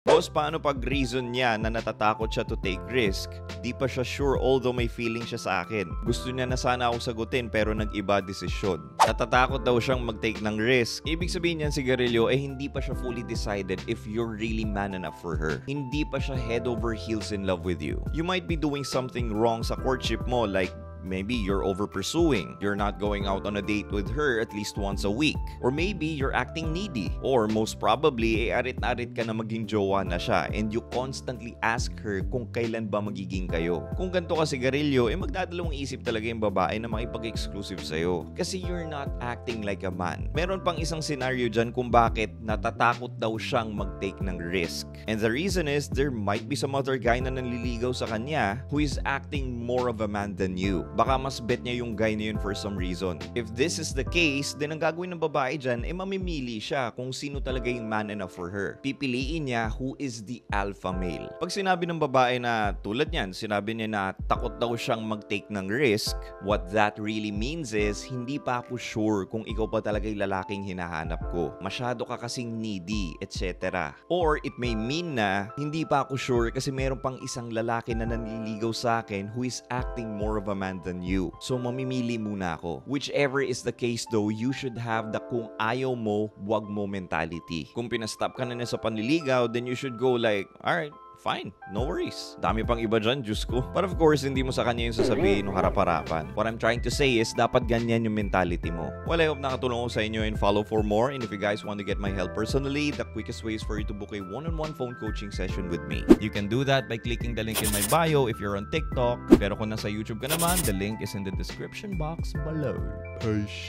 Boss, paano pag reason niya na natatakot siya to take risk? Di pa siya sure although may feeling siya sa akin. Gusto niya na sana ako sagutin pero nag-iba desisyon. Natatakot daw siyang mag-take ng risk. Ibig sabihin niyan, sigarilyo, hindi pa siya fully decided if you're really man enough for her. Hindi pa siya head over heels in love with you. You might be doing something wrong sa courtship mo, like maybe you're over-pursuing. You're not going out on a date with her at least once a week. Or maybe you're acting needy. Or most probably, arit-arit ka na maging jowa na siya and you constantly ask her kung kailan ba magiging kayo. Kung ganito ka sigarilyo, magdadalawang isip talaga yung babae na makipag-exclusive sa'yo. Kasi you're not acting like a man. Meron pang isang scenario dyan kung bakit natatakot daw siyang mag-take ng risk. And the reason is, there might be some other guy na nanliligaw sa kanya who is acting more of a man than you. Baka mas bet niya yung guy na yun for some reason. If this is the case, then ang gagawin ng babae dyan, mamimili siya kung sino talaga yung man enough for her. Pipiliin niya who is the alpha male. Pag sinabi ng babae na, tulad niyan, sinabi niya na takot daw siyang mag-take ng risk, what that really means is, hindi pa ako sure kung ikaw pa talaga yung lalaking hinahanap ko. Masyado ka kasing needy, etc. Or it may mean na, hindi pa ako sure kasi meron pang isang lalaki na nanliligaw sa akin who is acting more of a man than you. So mamimili muna ako. Whichever is the case though, you should have the kung ayaw mo, wag mo mentality. Kung pinastop ka na sa panliligaw, then you should go like, alright, fine, no worries. Dami pang iba dyan, Diyos ko. But of course, hindi mo sa kanya yung sasabihin ng harap-harapan. What I'm trying to say is, dapat ganyan yung mentality mo. Well, I hope nakatulong ko sa inyo and follow for more. And if you guys want to get my help personally, the quickest way is for you to book a one-on-one phone coaching session with me. You can do that by clicking the link in my bio if you're on TikTok. Pero kung nasa YouTube ka naman, the link is in the description box below. Peace.